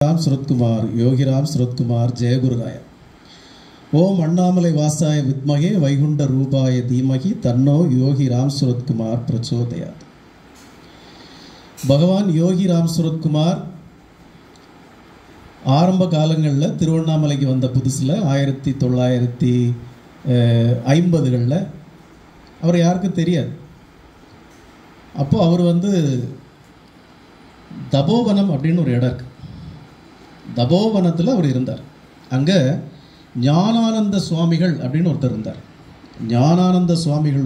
राम सुरत्कुमार योगिराम सुरत्कुमार जय गुरुराय ओम अण्णामलै वासाय विद्महे वैकुंठ रूपाय धीमहि तन्नो योगी राम सुरत्कुमार प्रचोदयात्. பகவான் யோகி ராம் சுரத்குமார் ஆரம்ப காலங்களில் திருவண்ணாமலைக்கு வந்த புதுசில் 1950களில் அவர் யாருக்கும் தெரியாது. அப்போது அவர் தபோவனம் அப்படின்னு ஒரு இடம் இருக்குது. தபோவனத்தில் அவர் இருந்தார். அங்கே ஞானானந்த சுவாமிகள் அப்படின்னு ஒருத்தர் இருந்தார். ஞானானந்த சுவாமிகள்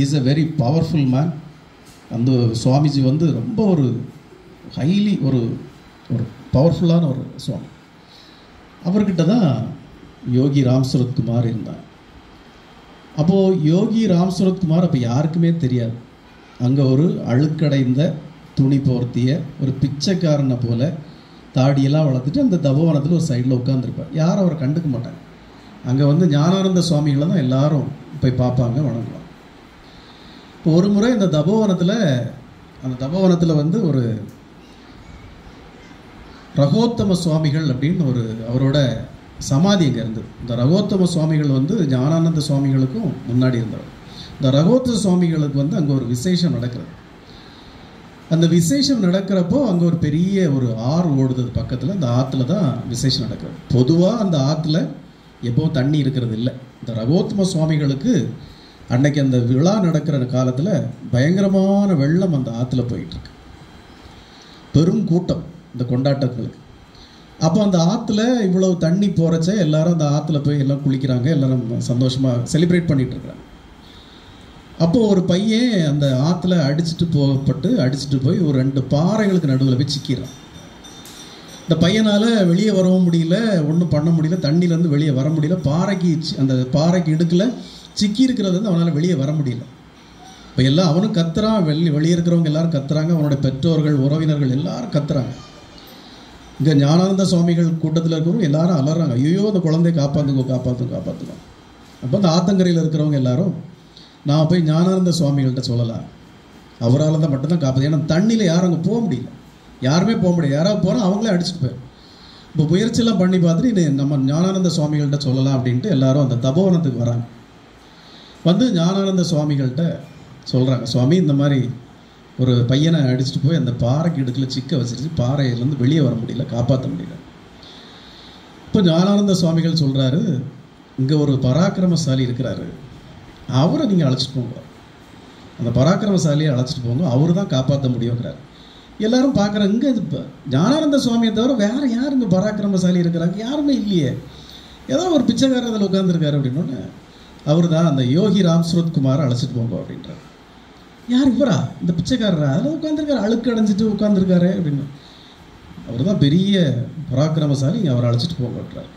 is a very powerful man. அந்த சுவாமிஜி ரொம்ப ஒரு ஹைலி ஒரு பவர்ஃபுல்லான ஒரு சுவாமி. அவர்கிட்ட தான் யோகி ராம் சுரத்குமார் இருந்தார். அப்போது யோகி ராம் சுரத்குமார் அப்போ யாருக்குமே தெரியாது. அங்கே ஒரு அழுக்கடைந்த துணி போர்த்திய ஒரு பிச்சைக்காரனை போல் தாடியெல்லாம் வளர்த்துட்டு அந்த தபோவனத்தில் ஒரு சைடில் உட்காந்துருப்பார். யாரும் அவரை கண்டுக்க மாட்டாங்க. அங்கே ஞானானந்த சுவாமிகளை தான் எல்லாரும் போய் பார்ப்பாங்க, வணங்குவாங்க. இப்போ ஒரு முறை அந்த தபோவனத்தில் ஒரு ரகோத்தம சுவாமிகள் அப்படின்னு ஒரு அவரோட சமாதி அங்கே இருந்தது. இந்த ரகோத்தம சுவாமிகள் ஞானானந்த சுவாமிகளுக்கும் முன்னாடி இருந்தவர். இந்த ரகோத்தம சுவாமிகளுக்கு அங்கே ஒரு விசேஷம் நடக்கிறது. அந்த விசேஷம் நடக்கிறப்போ அங்கே ஒரு பெரிய ஒரு ஆறு ஓடுது பக்கத்தில். அந்த ஆற்றுல தான் விசேஷம் நடக்கிறது. பொதுவாக அந்த ஆற்றுல எப்போவும் தண்ணி இருக்கிறது இல்லை. இந்த ரகோத்தம சுவாமிகளுக்கு அன்னைக்கு அந்த விழா நடக்கிற காலத்தில் பயங்கரமான வெள்ளம் அந்த ஆற்றுல போயிட்டுருக்கு. பெரும் கூட்டம் இந்த கொண்டாட்டங்களுக்கு. அப்போ அந்த ஆற்றுல இவ்வளவு தண்ணி போகிறச்ச எல்லாரும் அந்த ஆற்றுல போய் எல்லாம் குளிக்கிறாங்க, எல்லாரும் சந்தோஷமாக செலிப்ரேட் பண்ணிகிட்ருக்குறாங்க. அப்போது ஒரு பையன் அந்த ஆற்றுல அடிச்சுட்டு போய் ஒரு 2 பாறைகளுக்கு நடுவில் போய் சிக்கிறான். இந்த பையனால் வெளியே வரவும் முடியல, ஒன்றும் பண்ண முடியல, தண்ணியிலேருந்து வெளியே வர முடியல. அந்த பாறைக்கு இடுக்கில் சிக்கி இருக்கிறது அவனால் வெளியே வர முடியல. இப்போ எல்லாம் அவனும் கத்துறான், வெளியே இருக்கிறவங்க எல்லாரும் கத்துறாங்க, அவனோட பெற்றோர்கள் உறவினர்கள் எல்லாரும் கத்துறாங்க. இங்கே ஞானானந்த சுவாமிகள் கூட்டத்தில் இருக்கிறவங்க எல்லாரும் அலறாங்க, ஐயோ அந்த குழந்தைய காப்பாற்றுங்க. அப்போ அந்த ஆத்தங்கரையில் இருக்கிறவங்க எல்லாரும் நான் போய் ஞானானந்த சுவாமிகள்கிட்ட சொல்லலாம், அவரால் தான் மட்டும்தான் காப்பாற்று. ஏன்னா தண்ணியில் யாரும் அங்கே போக முடியல, யாருமே போக முடியாது. யாராவது போனால் அவங்களே அடிச்சுட்டு போயிடும். இப்போ முயற்சியெல்லாம் பண்ணி பார்த்துட்டு நம்ம ஞானானந்த சுவாமிகள்கிட்ட சொல்லலாம் அப்படின்ட்டு எல்லாரும் அந்த தபோவனத்துக்கு வராங்க. ஞானானந்த சுவாமிகள்கிட்ட சொல்கிறாங்க, சுவாமி இந்த மாதிரி ஒரு பையனை அடிச்சுட்டு போய் அந்த பாறைக்கு இடுக்கில் சிக்க வச்சிருச்சு, பாறையிலேருந்து வெளியே வர முடியல, காப்பாற்ற முடியல. இப்போ ஞானானந்த சுவாமிகள் சொல்கிறாரு, இங்கே ஒரு பராக்கிரமசாலி இருக்கிறாரு, அவரை நீங்கள் அழைச்சிட்டு போங்க, அந்த பராக்கிரமசாலியை அழைச்சிட்டு போங்க, அவரு தான் காப்பாற்ற முடியுங்கிறார். எல்லாரும் பார்க்குறாங்க, இங்கே இப்போ ஞானானந்த சுவாமியை தவிர வேறு யார் இங்கே பராக்கிரமசாலி இருக்கிறாங்க? யாருமே இல்லையே, ஏதோ ஒரு பிச்சைக்காரர் அதில் உட்காந்துருக்காரு அப்படின்னோடனே அவர் தான் அந்த யோகி ராம் சுரத்குமாரை அழைச்சிட்டு போங்க அப்படின்றார். யார் இவரா? இந்த பிச்சைக்காரரா? அதில் உட்காந்துருக்காரு, அழுக்கு அடைஞ்சிட்டு உட்காந்துருக்காரு அப்படின்னு. அவர் தான் பெரிய பராக்கிரமசாலி, அவரை அழைச்சிட்டு போங்கன்றார்.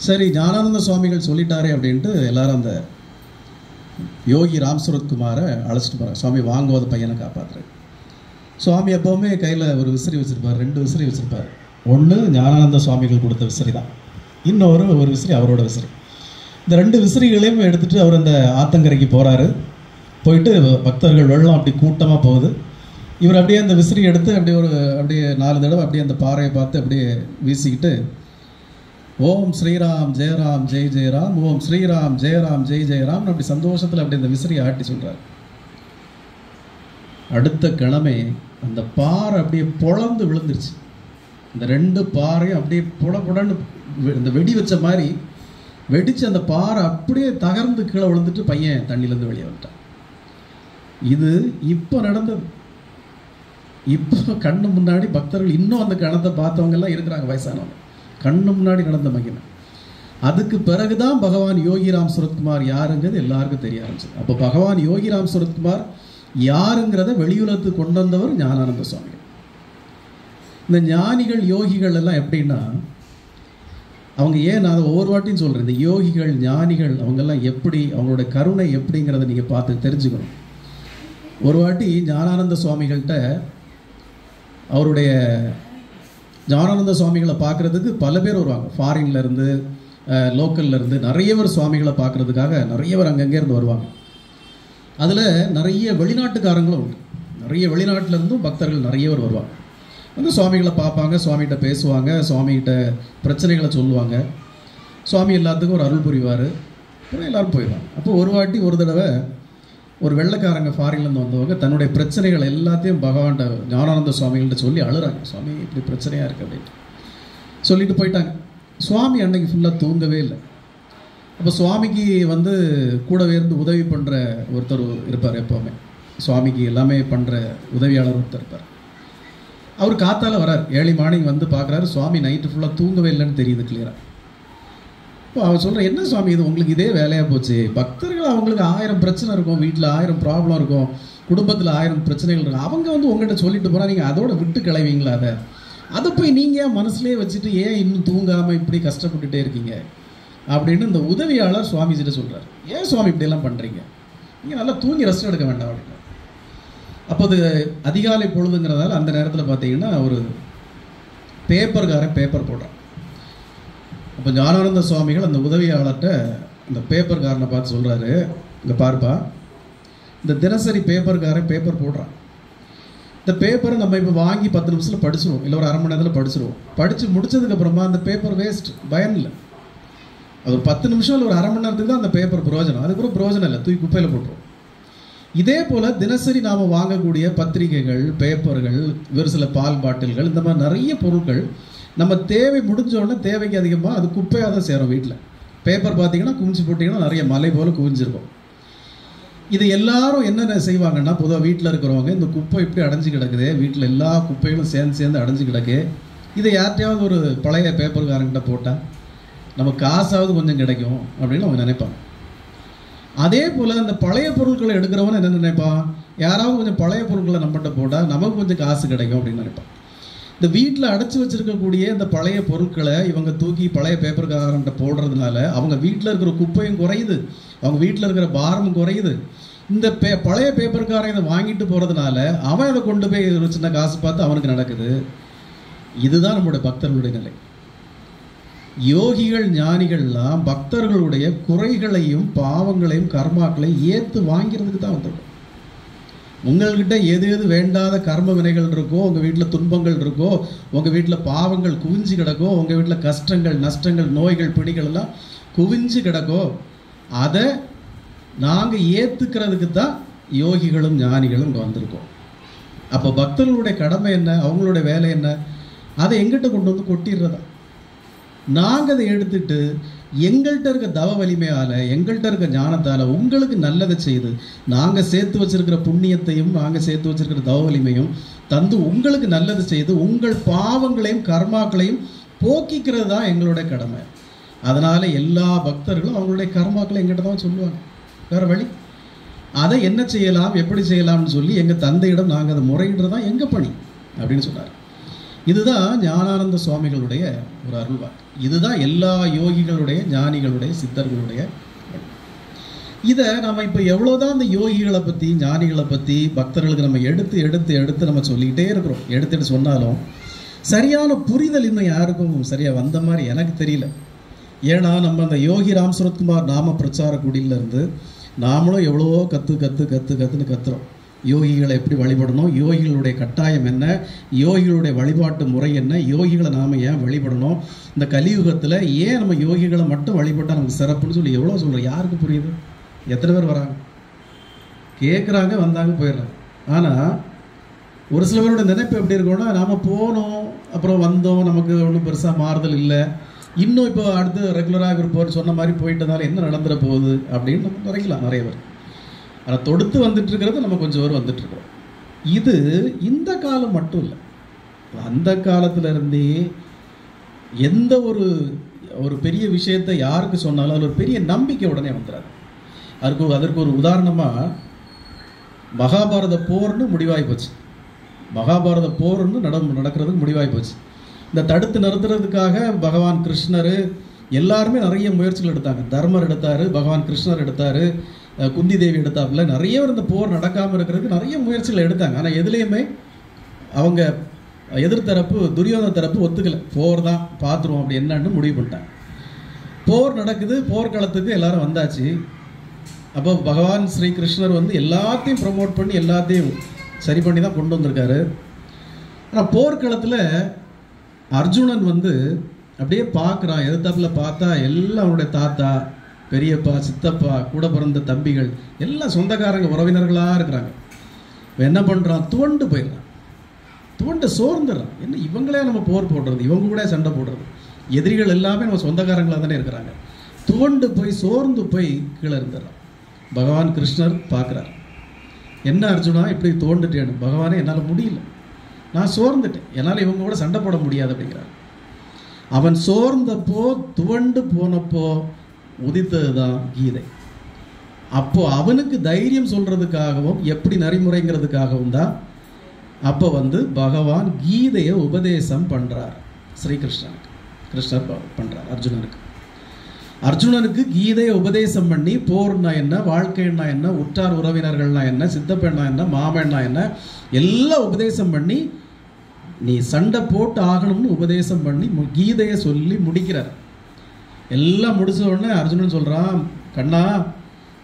சரி, ஞானானந்த சுவாமிகள் சொல்லிட்டாரே அப்படின்ட்டு எல்லாரும் அந்த யோகி ராம் சுரத்குமாரை அழைச்சிட்டு போகிறார். சுவாமி வாங்குவது பையனை காப்பாற்றுறாரு. சுவாமி எப்போவுமே கையில் ஒரு விசிறி வச்சுருப்பார், 2 விசிறி வச்சுருப்பார். ஒன்று ஞானானந்த சுவாமிகள் கொடுத்த விசிறி தான், ஒரு விசிறி அவரோட விசிறி. இந்த 2 விசிறிகளையும் எடுத்துகிட்டு அவர் அந்த ஆத்தங்கரைக்கு போகிறாரு. போயிட்டு பக்தர்கள் வெள்ளம் அப்படி கூட்டமாக போகுது. இவர் அப்படியே அந்த விசிறி எடுத்து அப்படியே 4 தடவை அப்படியே அந்த பாறையை பார்த்து அப்படியே வீசிக்கிட்டு ஓம் ஸ்ரீராம் ஜெயராம் ஜெய் ஜெயராம், ஓம் ஸ்ரீராம் ஜெயராம் ஜெய் ஜெயராம் அப்படி சந்தோஷத்தில் அப்படி அந்த விசிறியை ஆட்டி சொல்கிறார். அடுத்த கிழமை அந்த பாறை அப்படியே பொழந்து விழுந்துருச்சு. இந்த 2 பாறையும் அப்படியே புடன்னு இந்த வெடி வச்ச மாதிரி வெடித்து அந்த பாறை அப்படியே தகர்ந்து கீழே விழுந்துட்டு பையன் தண்ணியிலேருந்து வெளியே வந்துட்டான். இது இப்போ நடந்தது. இப்போ கண்ணு முன்னாடி பக்தர்கள் இன்னும் அந்த கணத்தை பார்த்தவங்க எல்லாம் இருக்கிறாங்க, வயசானவங்க, கண்ணு முன்னாடி நடந்த மகிமை. அதுக்கு பிறகுதான் பகவான் யோகி ராம் சுரத்குமார் யாருங்கிறது எல்லாருக்கும் தெரிய ஆரம்பிச்சது. அப்போ பகவான் யோகி ராம் சுரத்குமார் யாருங்கிறத வெளியுலகத்துக்கு கொண்டு வந்தவர் ஞானானந்த சுவாமிகள். இந்த ஞானிகள் யோகிகள் எல்லாம் எப்படின்னா, அவங்க நான் அதை ஒவ்வொரு வாட்டியும் சொல்கிறேன், இந்த யோகிகள் ஞானிகள் அவங்கெல்லாம் எப்படி, அவங்களோட கருணை எப்படிங்கிறத நீங்கள் பார்த்து தெரிஞ்சுக்கணும். ஒரு வாட்டி ஞானானந்த சுவாமிகள்கிட்ட அவருடைய ஞானானந்த சுவாமிகளை பார்க்குறதுக்கு பல பேர் வருவாங்க. ஃபாரின்லேருந்து லோக்கல்லேருந்து நிறைய பேர் சுவாமிகளை பார்க்குறதுக்காக நிறைய பேர் அங்கங்கேருந்து வருவாங்க. அதில் நிறைய வெளிநாட்டுக்காரங்களும் உண்டு. நிறைய வெளிநாட்டிலேருந்தும் பக்தர்கள் நிறைய பேர் வருவாங்க. வந்து சுவாமிகளை பார்ப்பாங்க, சுவாமிகிட்ட பேசுவாங்க, சுவாமிகிட்ட பிரச்சனைகளை சொல்லுவாங்க. சுவாமி எல்லாத்துக்கும் ஒரு அருள் புரிவார். அப்புறம் எல்லோரும் போயிடுவாங்க. அப்போ ஒரு வாட்டி ஒரு தடவை ஒரு வெள்ளைக்காரங்க ஃபாரின்லேருந்து வந்தவங்க தன்னுடைய பிரச்சனைகள் எல்லாத்தையும் பகவான்கிட்ட ஞானானந்த சுவாமிகள்கிட்ட சொல்லி அழுறாங்க. சுவாமி இப்படி பிரச்சனையாக இருக்குது அப்படின்ட்டு சொல்லிட்டு போயிட்டாங்க. சுவாமி அன்னைக்கு ஃபுல்லாக தூங்கவே இல்லை. அப்போ சுவாமிக்கு வந்து கூடவே இருந்து உதவி பண்ணுற ஒருத்தர் இருப்பார். எப்போவுமே சுவாமிக்கு எல்லாமே பண்ணுற உதவியாளர் ஒருத்தர் இருப்பார். அவர் காத்தால் வரார். ஏர்லி மார்னிங் வந்து பார்க்குறாரு. சுவாமி நைட்டு ஃபுல்லாக தூங்கவே இல்லைன்னு தெரியுது கிளியராக. இப்போ அவர் சொல்கிற, என்ன சுவாமி இது உங்களுக்கு இதே வேலையாக போச்சு? பக்தர்கள் அவங்களுக்கு 1000 பிரச்சனை இருக்கும், வீட்டில் 1000 ப்ராப்ளம் இருக்கும், குடும்பத்தில் 1000 பிரச்சனைகள் இருக்கும். அவங்க வந்து உங்கள்கிட்ட சொல்லிட்டு போனால் நீங்கள் அதோட விட்டு கிளவீங்களா? அதை போய் நீங்கள் மனசுலேயே வச்சுட்டு ஏன் இன்னும் தூங்காமல் இப்படி கஷ்டப்பட்டுட்டே இருக்கீங்க அப்படின்னு இந்த உதவியாளர் சுவாமிஜிட்ட சொல்கிறார். ஏன் சுவாமி இப்படியெல்லாம் பண்ணுறீங்க? நீங்கள் நல்லா தூங்கி ரெஸ்ட் எடுக்க வேண்டாம் அப்படின்னு. அப்போ அது அதிகாலை பொழுதுங்கிறதால அந்த நேரத்தில் பார்த்தீங்கன்னா ஒரு பேப்பர்காரன் பேப்பர் போடுறான். அப்போ ஞானானந்த சுவாமிகள் அந்த உதவியாளர்கிட்ட இந்த பேப்பர்காரனை பார்த்து சொல்கிறாரு, இங்கே பாருப்பா, இந்த தினசரி பேப்பர்காரன் பேப்பர் போடுறான். இந்த பேப்பரை நம்ம இப்போ வாங்கி 10 நிமிஷத்தில் படிச்சிருவோம், இல்லை ஒரு அரை மணி நேரத்தில் படிச்சிருவோம். படித்து முடிச்சதுக்கப்புறமா அந்த பேப்பர் வேஸ்ட், பயன் இல்லை. அது ஒரு 10 நிமிஷம் இல்லை ஒரு அரை மணி நேரத்துக்கு தான் அந்த பேப்பர் பிரயோஜனம். அதுக்கப்புறம் பிரயோஜனம் இல்லை, தூக்கி குப்பையில் போட்டுருவோம். இதே போல் தினசரி நாம் வாங்கக்கூடிய பத்திரிகைகள், பேப்பர்கள், ஒரு சில பால் பாட்டில்கள், இந்த மாதிரி நிறைய பொருட்கள் நம்ம தேவை முடிஞ்சோடனே தேவைக்கு அதிகமாக அது குப்பையாக தான் சேரும். வீட்டில் பேப்பர் பார்த்திங்கன்னா குவிஞ்சு போட்டிங்கன்னா நிறைய மலை போல் குவிஞ்சிருக்கும். இது எல்லாரும் என்னென்ன செய்வாங்கன்னா, பொதுவாக வீட்டில் இருக்கிறவங்க இந்த குப்பை இப்படி அடைஞ்சு கிடக்குது, வீட்டில் எல்லா குப்பைகளும் சேர்ந்து அடைஞ்சு கிடக்கு, இதை யார்கிட்டையாவது ஒரு பழைய பேப்பர்காரங்கிட்ட போட்டால் நம்ம காசாவது கொஞ்சம் கிடைக்கும் அப்படின்னு அவங்க நினைப்பாங்க. அதே போல் அந்த பழைய பொருட்களை எடுக்கிறவன் என்ன நினைப்பான், யாராவது கொஞ்சம் பழைய பொருட்களை நம்மகிட்ட போட்டால் நமக்கு கொஞ்சம் காசு கிடைக்கும் அப்படின்னு நினைப்பான். இந்த வீட்டில் அடைச்சி வச்சுருக்கக்கூடிய இந்த பழைய பொருட்களை இவங்க தூக்கி பழைய பேப்பர்காரன்ட்ட போடுறதுனால அவங்க வீட்டில் இருக்கிற குப்பையும் குறையுது, அவங்க வீட்டில் இருக்கிற பாரமும் குறையுது. இந்த பழைய பேப்பர்காரன் இதை வாங்கிட்டு போகிறதுனால அவன் இதை கொண்டு போய் ஒரு சின்ன காசு பார்த்து அவனுக்கு நடக்குது. இதுதான் நம்மளுடைய பக்தர்களுடைய நிலை. யோகிகள் ஞானிகள்லாம் பக்தர்களுடைய குறைகளையும் பாவங்களையும் கர்மாக்களையும் ஏற்று வாங்கிறதுக்கு தான் வந்துடும். உங்கள்கிட்ட எது எது வேண்டாத கர்ம வினைகள் இருக்கோ, உங்கள் வீட்டில் துன்பங்கள் இருக்கோ, உங்கள் வீட்டில் பாவங்கள் குவிஞ்சு கிடக்கோ, உங்கள் வீட்டில் கஷ்டங்கள் நஷ்டங்கள் நோய்கள் பிணிகள் எல்லாம் குவிஞ்சு கிடக்கோ, அதை நாங்கள் ஏற்றுக்கிறதுக்கு தான் யோகிகளும் ஞானிகளும் இங்கே வந்திருக்கோம். அப்போ பக்தர்களுடைய கடமை என்ன, அவங்களுடைய வேலை என்ன? அதை எங்கிட்ட கொண்டு வந்து கொட்டிடுறதா. நாங்கள் அதை எடுத்துட்டு எங்கள்கிட்ட இருக்க தவ வலிமையால், எங்கள்கிட்ட இருக்க ஞானத்தால் உங்களுக்கு நல்லதை செய்து நாங்கள் சேர்த்து வச்சுருக்கிற புண்ணியத்தையும் நாங்கள் சேர்த்து வச்சுருக்கிற தவ வலிமையும் தந்து உங்களுக்கு நல்லது செய்து உங்கள் பாவங்களையும் கர்மாக்களையும் போக்கிக்கிறது தான் எங்களுடைய கடமை. அதனால் எல்லா பக்தர்களும் அவங்களுடைய கர்மாக்களை எங்கிட்ட தான் சொல்லுவாங்க, வேறு வழி. அதை என்ன செய்யலாம், எப்படி செய்யலாம்னு சொல்லி எங்கள் தந்தையிடம் நாங்கள் அதை முறையிடுறது தான் எங்கள் பணி அப்படின்னு சொன்னார். இதுதான் ஞானானந்த சுவாமிகளுடைய ஒரு அருள்வாக்கு. இதுதான் எல்லா யோகிகளுடைய, ஞானிகளுடைய, சித்தர்களுடைய. இதை நம்ம இப்போ எவ்வளோதான் இந்த யோகிகளை பற்றி, ஞானிகளை பற்றி பக்தர்களுக்கு நம்ம எடுத்து எடுத்து எடுத்து நம்ம சொல்லிக்கிட்டே இருக்கிறோம். எடுத்துட்டு சொன்னாலும் சரியான புரிதல் இன்னும் யாருக்கும் சரியாக வந்த மாதிரி எனக்கு தெரியல. ஏன்னா நம்ம அந்த யோகி ராம் சுரத்குமார் நாம பிரச்சார குடியிலேருந்து நாமளும் எவ்வளவோ கற்றுன்னு கத்துறோம். யோகிகளை எப்படி வழிபடணும், யோகிகளுடைய கட்டாயம் என்ன, யோகிகளுடைய வழிபாட்டு முறை என்ன, யோகிகளை நாம் ஏன் வழிபடணும், இந்த கலியுகத்தில் ஏன் நம்ம யோகிகளை மட்டும் வழிபட்டால் நமக்கு சிறப்புன்னு சொல்லி எவ்வளோ சொல்கிறோம். யாருக்கு புரியுது? எத்தனை பேர் வராங்க, கேட்குறாங்க, வந்தாங்க, போயிடுறாங்க. ஆனால் ஒரு சில பேரோட நினைப்பு எப்படி இருக்கும்னா, நாம் போனோம் அப்புறம் வந்தோம், நமக்கு ஒன்றும் பெருசாக மாறுதல் இல்லை, இன்னும் இப்போ அடுத்து ரெகுலராக இருப்போர் சொன்ன மாதிரி போயிட்டதால என்ன நடந்துட போகுது அப்படின்னு நம்ம நினைக்கலாம் நிறைய பேர். ஆனால் தொடுத்து வந்துட்டுருக்கிறது நம்ம கொஞ்சம் பேர் வந்துட்டுருக்கோம். இது இந்த காலம் மட்டும் இல்லை, அந்த காலத்திலேருந்தே எந்த ஒரு பெரிய விஷயத்தை யாருக்கு சொன்னாலும் அதில் ஒரு பெரிய நம்பிக்கை உடனே வந்துடாது. அதற்கு ஒரு உதாரணமாக மகாபாரத போர்னு முடிவாகி போச்சு. மகாபாரத போர்னு நடக்கிறதுக்கு முடிவாகி போச்சு. இந்த தடுத்து நிறுத்துறதுக்காக பகவான் கிருஷ்ணர் எல்லாருமே நிறைய முயற்சிகள் எடுத்தாங்க. தர்மர் எடுத்தார், பகவான் கிருஷ்ணர் எடுத்தார், குந்தி தேவி எடுத்தாப்புல நிறைய பேர் இந்த போர் நடக்காமல் இருக்கிறதுக்கு நிறைய முயற்சிகள் எடுத்தாங்க. ஆனால் எதுலேயுமே அவங்க எதிர்த்தரப்பு துரியோதன தரப்பு ஒத்துக்கலை. போர் தான் பார்த்துருவோம் அப்படி என்னன்னு முடிவு பண்ணிட்டாங்க. போர் நடக்குது, போர்க்களத்துக்கு எல்லாரும் வந்தாச்சு. அப்போ பகவான் ஸ்ரீ கிருஷ்ணர் வந்து எல்லாத்தையும் ப்ரமோட் பண்ணி எல்லாத்தையும் சரி பண்ணி தான் கொண்டு வந்திருக்காரு. ஆனால் போர்க்களத்தில் அர்ஜுனன் வந்து அப்படியே பார்க்குறான். எதிர்த்தாப்புல பார்த்தா எல்லாம் அவனுடைய தாத்தா, பெரியப்பா, சித்தப்பா, கூட பிறந்த தம்பிகள் எல்லாம் சொந்தக்காரங்க, உறவினர்களாக இருக்கிறாங்க. என்ன பண்ணுறான்? துவண்டு போயிடுறான். துவண்டு சோர்ந்துடுறான். என்ன இவங்களே நம்ம போர் போடுறது, இவங்க கூட சண்டை போடுறது, எதிரிகள் எல்லாமே நம்ம சொந்தக்காரங்களாக தானே இருக்கிறாங்க. துவண்டு போய் சோர்ந்து போய் கீழே இருந்துடுறான். பகவான் கிருஷ்ணர் பார்க்குறார். என்ன அர்ஜுனா இப்படி தோண்டுட்டேன்னு? பகவானே என்னால் முடியல, நான் சோர்ந்துட்டேன், என்னால் இவங்க கூட சண்டை போட முடியாது அப்படிங்கிறார். அவன் சோர்ந்தப்போ துவண்டு போனப்போ உதித்தது தான் கீதை. அப்போ அவனுக்கு தைரியம் சொல்றதுக்காகவும் எப்படி நடைமுறைங்கிறதுக்காகவும் தான் அப்போ வந்து பகவான் கீதையை உபதேசம் பண்றார் ஸ்ரீகிருஷ்ணனுக்கு. கிருஷ்ணர் பண்றார் அர்ஜுனனுக்கு. அர்ஜுனனுக்கு கீதையை உபதேசம் பண்ணி போர்னா என்ன, வாழ்க்கைன்னா என்ன, உற்றார் உறவினர்கள்னா என்ன, சித்தப்பெண்ணா என்ன, மாமன்னா என்ன, எல்லாம் உபதேசம் பண்ணி நீ சண்டை போட்டு ஆகணும்னு உபதேசம் பண்ணி கீதையை சொல்லி முடிக்கிறார். எல்லாம் முடிச்ச உடனே அர்ஜுனன் சொல்றான், கண்ணா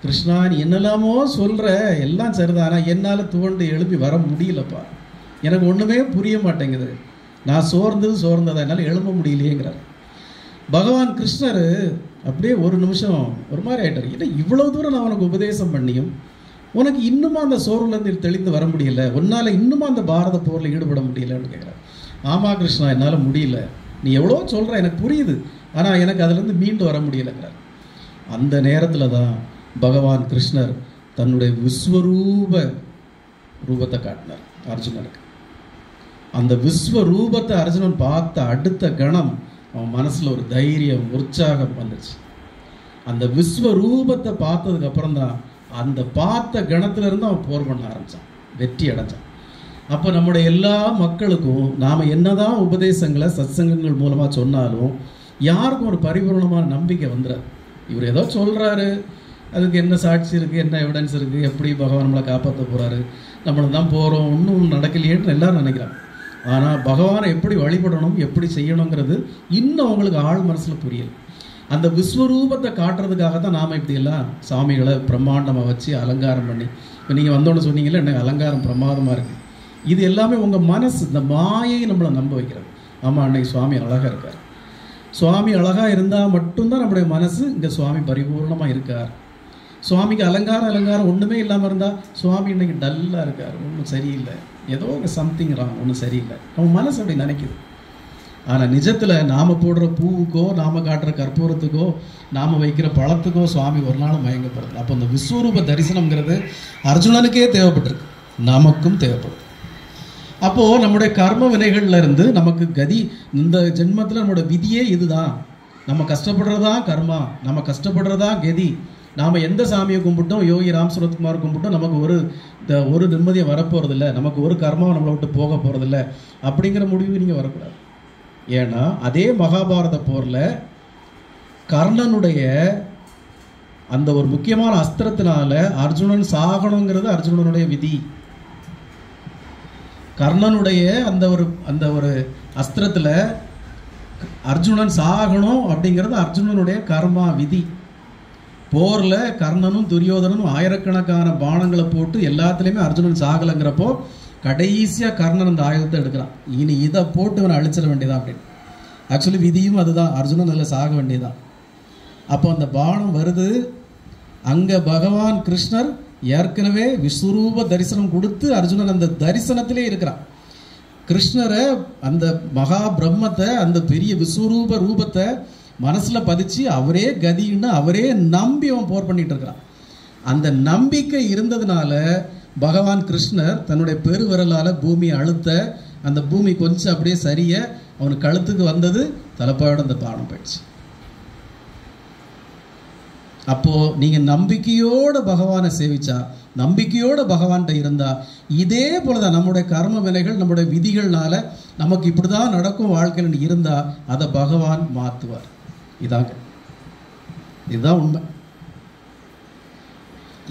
கிருஷ்ணா நீ என்னெல்லாமோ சொல்ற, எல்லாம் சரிதானா, என்னால் துவண்டு எழுப்பி வர முடியலப்பா, எனக்கு ஒன்றுமே புரிய மாட்டேங்குது, நான் சோர்ந்ததா என்னால் எழும்ப முடியலையேங்கிறார். பகவான் கிருஷ்ணர் அப்படியே ஒரு நிமிஷம் ஒரு மாதிரி ஆகிட்டார். ஏன்னா இவ்வளோ தூரம் நான் உனக்கு உபதேசம் பண்ணியும் உனக்கு இன்னுமா அந்த சோர்வுலேருந்து தெளிந்து வர முடியல, உன்னால் இன்னுமா அந்த பாரத போரில் ஈடுபட முடியலன்னு கேட்குறார். ஆமாம் கிருஷ்ணா என்னால் முடியல, நீ எவ்வளோ சொல்கிற எனக்கு புரியுது, ஆனால் எனக்கு அதுலேருந்து மீண்டு வர முடியலைங்கிறார். அந்த நேரத்தில் தான் பகவான் கிருஷ்ணர் தன்னுடைய விஸ்வரூப ரூபத்தை காட்டினார் அர்ஜுனனுக்கு. அந்த விஸ்வரூபத்தை அர்ஜுனன் பார்த்த அடுத்த கணம் அவன் மனசில் ஒரு தைரியம், உற்சாகம் வந்துச்சு. அந்த விஸ்வரூபத்தை பார்த்ததுக்கு அப்புறம் தான் அந்த பார்த்த கணத்திலிருந்து அவன் போர் பண்ண ஆரம்பித்தான், வெற்றி அடைஞ்சான். அப்போ நம்முடைய எல்லா மக்களுக்கும் நாம் என்னதான் உபதேசங்களை சத்சங்கங்கள் மூலமாக சொன்னாலும் யாருக்கும் ஒரு பரிபூர்ணமான நம்பிக்கை வந்துடாது. இவர் ஏதோ சொல்கிறாரு, அதுக்கு என்ன சாட்சி இருக்குது, என்ன எவிடன்ஸ் இருக்குது, எப்படி பகவான் நம்மளை காப்பாற்ற போகிறாரு, நம்மளை தான் போகிறோம், ஒன்றும் நடக்கலையேன்னு எல்லாரும் நினைக்கிறாங்க. ஆனால் பகவானை எப்படி வழிபடணும், எப்படி செய்யணுங்கிறது இன்னும் அவங்களுக்கு ஆழ் மனசில் புரியல. அந்த விஸ்வரூபத்தை காட்டுறதுக்காக தான் நாம் இப்படியெல்லாம் சாமிகளை பிரம்மாண்டமாக வச்சு அலங்காரம் பண்ணி, இப்போ நீங்கள் வந்தோன்னு சொன்னீங்களே எனக்கு அலங்காரம் பிரமாதமாக இருக்குது, இது எல்லாமே உங்கள் மனசு, இந்த மாயை நம்மளை நம்ப வைக்கிறது. ஆமாம் அன்னைக்கு சுவாமி அழகாக இருக்கார், சுவாமி அழகாக இருந்தால் மட்டும்தான் நம்முடைய மனசு இங்கே சுவாமி பரிபூர்ணமாக இருக்கார். சுவாமிக்கு அலங்காரம் ஒன்றுமே இல்லாமல் இருந்தால் சுவாமி இன்னைக்கு டல்லாக இருக்கார், ஒன்றும் சரியில்லை, ஏதோ இங்கே சம்திங் ராங், ஒன்றும் சரியில்லை, நம்ம மனசு அப்படி நினைக்குது. ஆனால் நிஜத்தில் நாம் போடுற பூவுக்கோ, நாம் காட்டுற கற்பூரத்துக்கோ, நாம் வைக்கிற பழத்துக்கோ சுவாமி ஒரு நாளும் மயங்கப்படுது. அப்போ இந்த விஸ்வரூப தரிசனம்ங்கிறது அர்ஜுனனுக்கே தேவைப்பட்டிருக்கு, நமக்கும் தேவைப்படுது. அப்போது நம்முடைய கர்ம வினைகள்ல இருந்து நமக்கு கதி, இந்த ஜென்மத்தில் நம்மளோட விதியே இதுதான், நம்ம கஷ்டப்படுறதா கர்மா, நம்ம கஷ்டப்படுறதா கதி. நாம் எந்த சாமியை கும்பிட்டோம், யோகி ராம் சுரத்குமார் கும்பிட்டோம், நமக்கு ஒரு நிம்மதியை வரப்போகிறதில்ல, நமக்கு ஒரு கர்மாவை நம்மளை விட்டு போக போகிறதில்ல அப்படிங்கிற முடிவு நீங்கள் வரக்கூடாது. ஏன்னா அதே மகாபாரத போரில் கர்ணனுடைய அந்த ஒரு முக்கியமான அஸ்திரத்தினால அர்ஜுனன் சாகணுங்கிறது அர்ஜுனனுடைய விதி. கர்ணனுடைய அந்த ஒரு அஸ்திரத்தில் அர்ஜுனன் சாகணும் அப்படிங்கிறது அர்ஜுனனுடைய கர்மா விதி. போரில் கர்ணனும் துரியோதனும் ஆயிரக்கணக்கான பானங்களை போட்டு எல்லாத்துலேயுமே அர்ஜுனன் சாகலைங்கிறப்போ கடைசியாக கர்ணன் அந்த ஆயுதத்தை எடுக்கிறான், இனி இதை போட்டு இவனை அழிச்சிட வேண்டியதான் அப்படின்னு. ஆக்சுவலி விதியும் அதுதான், அர்ஜுனன் அதில் சாக வேண்டியதான். அப்போ அந்த பானம் வருது, அங்கே பகவான் கிருஷ்ணர் ஏற்கனவே விஸ்வரூப தரிசனம் கொடுத்து அர்ஜுனன் அந்த தரிசனத்திலே இருக்கிறான். கிருஷ்ணரை அந்த மகா பிரம்மத்தை, அந்த பெரிய விஸ்வரூப ரூபத்தை மனசில் பதிச்சு அவரே கதின்னு அவரே நம்பி அவன் போர் பண்ணிட்டு இருக்கிறான். அந்த நம்பிக்கை இருந்ததுனால பகவான் கிருஷ்ணர் தன்னுடைய பெருவிரலால் பூமியை அழுத்த, அந்த பூமி கொஞ்சம் அப்படியே சரிய அவனுக்கு கழுத்துக்கு வந்தது, தலைப்பாயோட அந்த பானம் போயிடுச்சு. அப்போது நீங்கள் நம்பிக்கையோட பகவானை சேவிச்சா, நம்பிக்கையோட பகவான்கிட்ட இருந்தால் இதே போல தான் நம்முடைய கர்ம வினைகள், நம்முடைய விதிகள்னால நமக்கு இப்படி தான் நடக்கும் வாழ்க்கையில் இருந்தால் அதை பகவான் மாற்றுவார். இதுதான் உண்மை.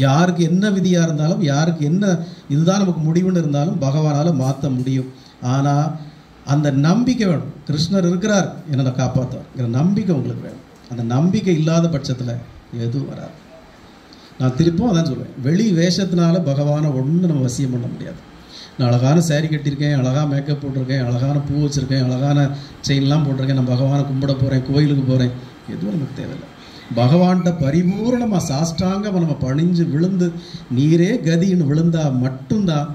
யாருக்கு என்ன விதியாக இருந்தாலும், யாருக்கு என்ன இதுதான் நமக்கு முடிவுன்னு இருந்தாலும் பகவானால் மாற்ற முடியும். ஆனால் அந்த நம்பிக்கை வேணும். கிருஷ்ணர் இருக்கிறார், என்னை காப்பாற்றுவார் நம்பிக்கை உங்களுக்கு வேணும். அந்த நம்பிக்கை இல்லாத பட்சத்தில் எதுவும் வராது. நான் திருப்பும் அதான் சொல்லுவேன், வெளி வேஷத்தினால பகவானை ஒன்றும் நம்ம வசியம் பண்ண முடியாது. நான் அழகான சேரீ கட்டியிருக்கேன், அழகாக மேக்கப் போட்டிருக்கேன், அழகான பூ வச்சுருக்கேன், அழகான செயின்லாம் போட்டிருக்கேன், நான் பகவானை கும்பிட போகிறேன், கோயிலுக்கு போகிறேன், எதுவும் நமக்கு தேவையில்லை. பகவான்கிட்ட பரிபூர்ணமாக சாஷ்டாங்கமாக நம்ம பணிஞ்சு விழுந்து நீரே கதின்னு விழுந்தா மட்டும்தான்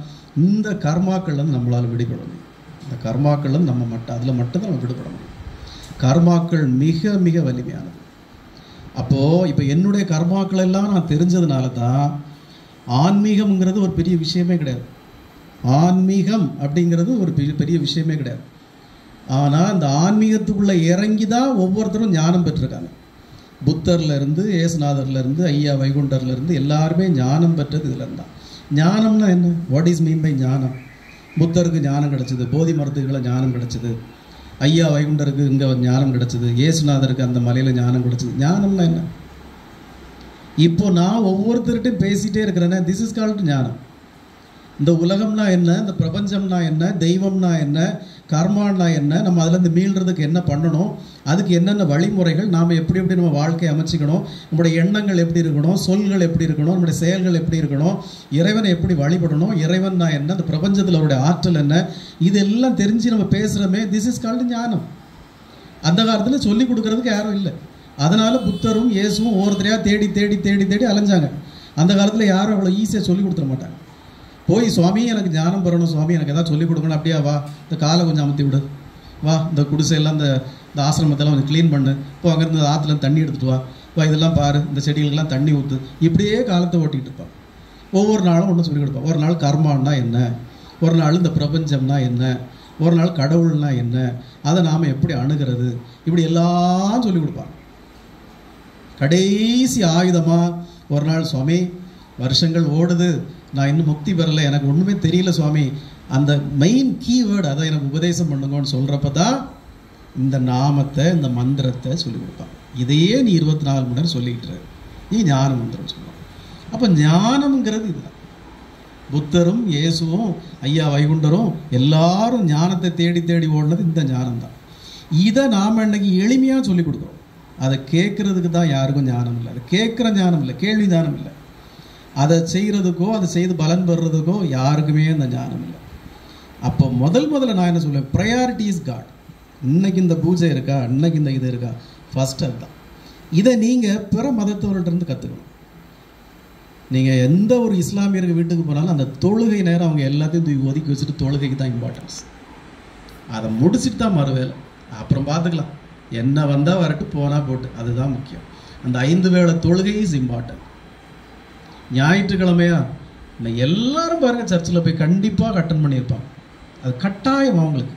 இந்த கர்மாக்கள்லேருந்து நம்மளால் விடுபட முடியும். இந்த கர்மாக்கள்லேருந்து நம்ம அதில் மட்டும்தான் நம்ம விடுபட முடியும். கர்மாக்கள் மிக மிக வலிமையானது. அப்போது இப்போ என்னுடைய கர்மாக்கள் எல்லாம் நான் தெரிஞ்சதுனால தான் ஆன்மீகம்ங்கிறது ஒரு பெரிய விஷயமே கிடையாது. ஆன்மீகம் அப்படிங்கிறது ஒரு பெரிய விஷயமே கிடையாது. ஆனால் இந்த ஆன்மீகத்துக்குள்ளே இறங்கி தான் ஒவ்வொருத்தரும் ஞானம் பெற்றிருக்காங்க. புத்தர்லேருந்து, ஏசுநாதர்லேருந்து, ஐயா வைகுண்டர்லேருந்து எல்லாருமே ஞானம் பெற்றது இதில் இருந்தால். ஞானம்னா என்ன? வாட் இஸ் மீன் பை ஞானம்? புத்தருக்கு ஞானம் கிடச்சிது, போதி மரத்துக்களை ஞானம் கிடச்சிது, ஐயா வைகுண்டருக்கு இங்கே ஞானம் கிடச்சிது, ஏசுநாதருக்கு அந்த மலையில் ஞானம் கிடச்சிது. ஞானம்னா என்ன? இப்போ நான் ஒவ்வொருத்தர்கிட்டையும் பேசிகிட்டே இருக்கிறேன்னா திஸ் இஸ் கால்டு ஞானம். இந்த உலகம்னா என்ன, இந்த பிரபஞ்சம்னா என்ன, தெய்வம்னா என்ன, கர்மானா என்ன, நம்ம அதுலேருந்து மீள்றதுக்கு என்ன பண்ணணும், அதுக்கு என்னென்ன வழிமுறைகள், நாம் எப்படி எப்படி நம்ம வாழ்க்கையை அமைச்சிக்கணும், நம்முடைய எண்ணங்கள் எப்படி இருக்கணும், சொல்கள் எப்படி இருக்கணும், நம்முடைய செயல்கள் எப்படி இருக்கணும், இறைவனை எப்படி வழிபடணும், இறைவன்னா என்ன, அந்த பிரபஞ்சத்தில் அவருடைய ஆற்றல் என்ன, இதெல்லாம் தெரிஞ்சு நம்ம பேசுகிறோமே, திஸ் இஸ் கால்டு ஞானம். அந்த காலத்தில் சொல்லிக் கொடுக்கறதுக்கு யாரும் இல்லை. அதனால் புத்தரும் இயேசுவும் ஒவ்வொருத்தரையாக தேடி தேடி தேடி தேடி அலைஞ்சாங்க. அந்த காலத்தில் யாரும் அவ்வளோ ஈஸியாக சொல்லிக் கொடுத்துட மாட்டாங்க. போய் சுவாமி எனக்கு ஞானம் பெறணும், சுவாமி எனக்கு எதாவது சொல்லிக் கொடுக்கணும், அப்படியா வா இந்த காலை கொஞ்சம் அமுத்தி விடு, வா இந்த குடிசையெல்லாம் இந்த ஆசிரமத்தெல்லாம் கொஞ்சம் க்ளீன் பண்ணு, இப்போ அங்கேருந்து ஆற்றுல தண்ணி எடுத்துகிட்டு வா இதெல்லாம் பாரு, இந்த செடிகளுக்கெல்லாம் தண்ணி ஊற்று, இப்படியே காலத்தை ஓட்டிகிட்டு இருப்பான். ஒவ்வொரு நாளும் ஒன்று சொல்லிக் கொடுப்பான். ஒரு நாள் கர்மான்னா என்ன, ஒரு நாள் இந்த பிரபஞ்சம்னா என்ன, ஒரு நாள் கடவுள்னா என்ன, அதை நாம் எப்படி அணுகிறது, இப்படி எல்லாம் சொல்லிக் கொடுப்பாங்க. கடைசி ஆயுதமாக ஒரு நாள் சுவாமி வருஷங்கள் ஓடுது, நான் இன்னும் முக்தி பெறலை, எனக்கு ஒன்றுமே தெரியல சுவாமி, அந்த மெயின் கீவேர்டு அதை எனக்கு உபதேசம் பண்ணுங்கன்னு சொல்கிறப்ப தான் இந்த நாமத்தை, இந்த மந்திரத்தை சொல்லிக் கொடுப்பான். இதையே நீ 24 மணி நேரம் சொல்லிக்கிட்டு நீ ஞான மந்திரம் சொல்லுவாங்க. அப்போ ஞானம்ங்கிறது இதுதான். புத்தரும் இயேசுவும் ஐயா வைகுண்டரும் எல்லாரும் ஞானத்தை தேடி தேடி ஓடினது இந்த ஞானம்தான். இதை நாம் இன்னைக்கு எளிமையாக சொல்லிக் கொடுக்குறோம். அதை கேட்குறதுக்கு தான் யாருக்கும் ஞானம் இல்லை. அதை கேட்குற ஞானம் இல்லை, கேள்வி ஞானம் இல்லை. அதை செய்கிறதுக்கோ அதை செய்து பலன் பெறுறதுக்கோ யாருக்குமே அந்த ஞானம் இல்லை. அப்போ முதல்ல நான் என்ன சொல்லுவேன், ப்ரையாரிட்டி இஸ் காட். இன்னைக்கு இந்த பூஜை இருக்கா, இன்னைக்கு இந்த இது இருக்கா, ஃபஸ்ட்டு அதுதான். இதை நீங்கள் பிற மதத்தவர்கள்ட்டேருந்து கற்றுக்கணும். நீங்கள் எந்த ஒரு இஸ்லாமியருக்கு வீட்டுக்கு போனாலும் அந்த தொழுகை நேரம் அவங்க எல்லாத்தையும் தூக்கி ஒதுக்கி வச்சுட்டு தொழுகைக்கு தான் இம்பார்ட்டன்ஸ். அதை முடிச்சுட்டு தான் மறுவேலை, அப்புறம் பார்த்துக்கலாம், என்ன வந்தால் வரட்டு போனால் போட்டு, அதுதான் முக்கியம். அந்த 5 வேளை தொழுகை இஸ் இம்பார்ட்டன்ட். ஞாயிற்றுக்கிழமையா எல்லாரும் பாருங்கள் சர்ச்சில் போய் கண்டிப்பாக அட்டன் பண்ணியிருப்பாங்க. அது கட்டாயம் அவங்களுக்கு.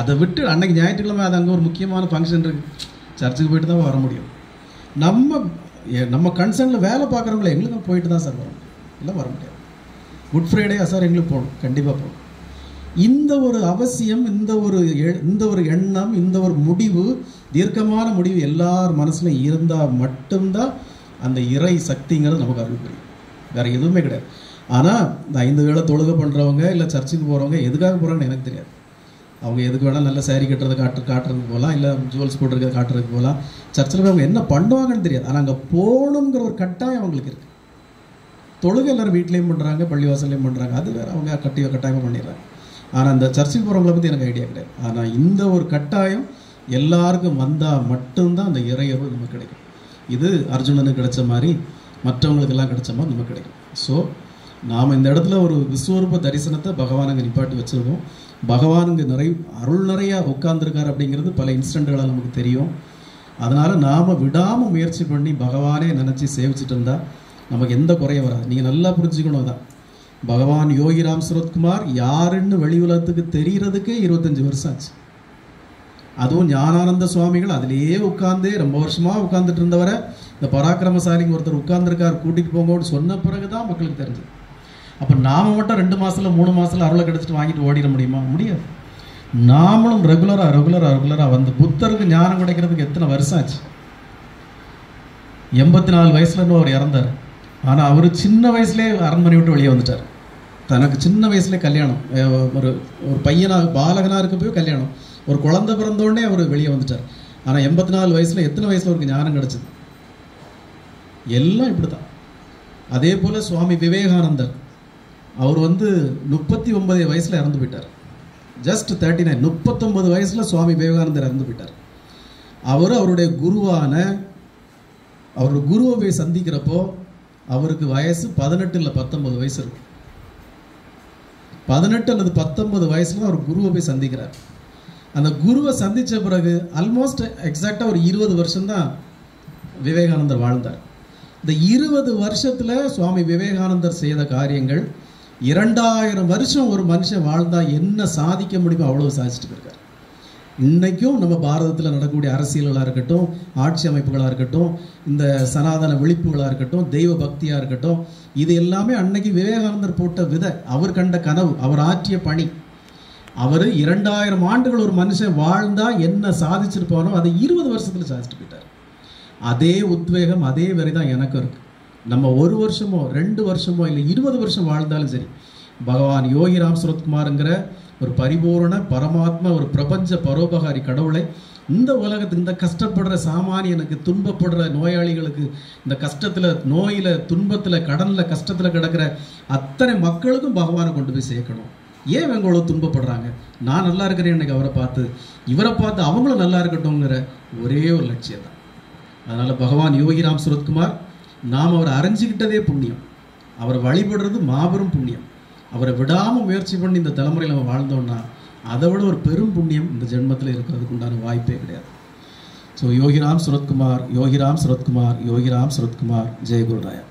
அதை விட்டு அன்னைக்கு ஞாயிற்றுக்கிழமை அது அங்கே ஒரு முக்கியமான ஃபங்க்ஷன் இருக்குது, சர்ச்சுக்கு போயிட்டு தான் வர முடியும். நம்ம கன்சர்னில் வேலை பார்க்குறவங்கள எங்களுக்கு போயிட்டு தான் சார் வர முடியும், இல்லை வர முடியாது. குட் ஃப்ரைடே சார் எங்களுக்கு போகணும், கண்டிப்பாக போகணும். இந்த ஒரு அவசியம், இந்த ஒரு எண்ணம், இந்த ஒரு முடிவு, தீர்க்கமான முடிவு எல்லார் மனசுலையும் இருந்தால் மட்டும்தான் அந்த இறை சக்திங்கிறது நமக்கு அருள் புரியும். வேறு எதுவுமே கிடையாது. ஆனால் இந்த 5 வேளை தொழுகை பண்ணுறவங்க இல்லை சர்ச்சுக்கு போகிறவங்க எதுக்காக போகிறாங்கன்னு எனக்கு தெரியாது. அவங்க எதுக்கு வேணால் நல்ல சேரீ கட்டுறதை காட்டுறதுக்கு போகலாம், இல்லை ஜுவல்ஸ் போட்டுருக்க காட்டுறதுக்கு போகலாம். சர்ச்சில் போய் அவங்க என்ன பண்ணுவாங்கன்னு தெரியாது. ஆனால் அங்கே போகணுங்கிற ஒரு கட்டாயம் அவங்களுக்கு இருக்குது. தொழுகை எல்லோரும் வீட்லேயும் பண்ணுறாங்க, பள்ளிவாசல்லையும் பண்ணுறாங்க, அது வேறு அவங்க கட்டாயமாக பண்ணிடுறாங்க. ஆனால் இந்த சர்ச்சுக்கு போகிறவங்கள பற்றி எனக்கு ஐடியா கிடையாது. ஆனால் இந்த ஒரு கட்டாயம் எல்லாருக்கும் வந்தால் மட்டும்தான் அந்த இறையருள் நமக்கு கிடைக்கும். இது அர்ஜுனனுக்கு கிடைச்ச மாதிரி மற்றவங்களுக்கெல்லாம் கிடைச்ச மாதிரி நமக்கு கிடைக்கும். ஸோ நாம் இந்த இடத்துல ஒரு விஸ்வரூப தரிசனத்தை பகவானுங்க நிப்பாட்டி வச்சுருக்கோம். பகவானுங்க அருள் நிறையா உட்கார்ந்துருக்கார் அப்படிங்கிறது பல இன்ஸ்டன்ட்களாக நமக்கு தெரியும். அதனால் நாம் விடாமல் முயற்சி பண்ணி பகவானே நினச்சி சேவிச்சுட்டு இருந்தால் நமக்கு எந்த குறையும் வராது. நீங்கள் நல்லா புரிஞ்சுக்கணும் தான், பகவான் யோகிராம் சுரத்குமார் யாருன்னு வெளி உலகத்துக்கு தெரிகிறதுக்கே 25 வருஷம் ஆச்சு. அதுவும் ஞானானந்த சுவாமிகள் அதிலேயே உட்கார்ந்து ரொம்ப வருஷமாக உட்கார்ந்துட்டு இருந்தவரை இந்த பராக்கிரமசாலிங்க ஒருத்தர் உட்கார்ந்துருக்கார், கூட்டிகிட்டு போங்கன்னு சொன்ன பிறகு தான் மக்களுக்கு தெரிஞ்சது. அப்போ நாம் மட்டும் 2 மாதத்தில் 3 மாதத்தில் அருளை கிடச்சிட்டு வாங்கிட்டு ஓடிட முடியுமா? முடியாது. நாமளும் ரெகுலராக வந்து புத்தருக்கு ஞானம் கிடைக்கிறதுக்கு எத்தனை வருஷம் ஆச்சு? 84 வயசுலன்னு அவர் இறந்தார். ஆனால் அவர் சின்ன வயசுலேயே அரண்மனை விட்டு வெளியே வந்துட்டார். தனக்கு சின்ன வயசுலேயே கல்யாணம், ஒரு பையனாக பாலகனாக இருக்க போய் கல்யாணம், ஒரு குழந்தை பிறந்தோடனே அவர் வெளியே வந்துட்டார். ஆனால் 84 வயசில் எத்தனை வயசில் அவருக்கு ஞானம் கிடச்சிது? எல்லாம் இப்படி தான். அதே போல் சுவாமி விவேகானந்தர் அவர் வந்து 39 வயசில் இறந்து போயிட்டார். ஜஸ்ட் 39, 39 வயசில் சுவாமி விவேகானந்தர் இறந்து போயிட்டார். அவருடைய குருவை சந்திக்கிறப்போ அவருக்கு வயசு 18 இல்லை 19 வயசு இருக்கும். 18 அல்லது 19 வயசுல அவர் குருவை போய் சந்திக்கிறார். அந்த குருவை சந்தித்த பிறகு ஆல்மோஸ்ட் எக்ஸாக்டாக ஒரு 20 வருஷம்தான் விவேகானந்தர் வாழ்ந்தார். இந்த 20 வருஷத்தில் சுவாமி விவேகானந்தர் செய்த காரியங்கள் 2000 வருஷம் ஒரு மனுஷன் வாழ்ந்தா என்ன சாதிக்க முடியுமோ அவ்வளவு சாதிச்சுட்டு இருக்கார். இன்றைக்கும் நம்ம பாரதத்தில் நடக்கக்கூடிய அரசியல்களாக இருக்கட்டும், ஆட்சி அமைப்புகளாக இருக்கட்டும், இந்த சனாதன விழிப்புகளாக இருக்கட்டும், தெய்வ பக்தியாக இருக்கட்டும், இது எல்லாமே அன்னைக்கு விவேகானந்தர் போட்ட விதை, அவர் கண்ட கனவு, அவர் ஆற்றிய பணி. அவர் 2000 ஆண்டுகள் ஒரு மனுஷன் வாழ்ந்தா என்ன சாதிச்சிருப்பானோ அதை 20 வருஷத்தில் சாதிச்சுட்டு போயிட்டார். அதே உத்வேகம், அதே வரை தான் எனக்கும் இருக்குது. நம்ம 1 வருஷமோ 2 வருஷமோ இல்லை 20 வருஷம் வாழ்ந்தாலும் சரி, பகவான் யோகிராம் சுரத்குமாருங்கிற ஒரு பரிபூர்ண பரமாத்மா, ஒரு பிரபஞ்ச பரோபகாரி கடவுளை இந்த உலகத்துக்கு, இந்த கஷ்டப்படுற சாமானியனுக்கு, துன்பப்படுற நோயாளிகளுக்கு, இந்த கஷ்டத்தில், நோயில், துன்பத்தில், கடனில், கஷ்டத்தில் கிடக்கிற அத்தனை மக்களுக்கும் பகவானை கொண்டு போய் சேர்க்கணும். ஏன் இவங்க இவ்வளோ துன்பப்படுறாங்க? நான் நல்லா இருக்கிறேன் இன்னைக்கு அவரை பார்த்து, இவரை பார்த்து அவங்களும் நல்லா இருக்கட்டும்ங்கிற ஒரே ஒரு லட்சியம் தான். அதனால் பகவான் யோகிராம் சுரத்குமார், நாம் அவரை அறிஞ்சிக்கிட்டதே புண்ணியம், அவரை வழிபடுறது மாபெரும் புண்ணியம். அவரை விடாமல் முயற்சி பண்ணி இந்த தலைமுறையில் நம்ம வாழ்ந்தோம்னா அதை விட ஒரு பெரும் புண்ணியம் இந்த ஜென்மத்தில் இருக்கிறதுக்கு உண்டான வாய்ப்பே கிடையாது. ஸோ யோகிராம் சுரத்குமார், யோகிராம் சுரத்குமார், யோகிராம் சுரத்குமார். ஜெய் குருராயா.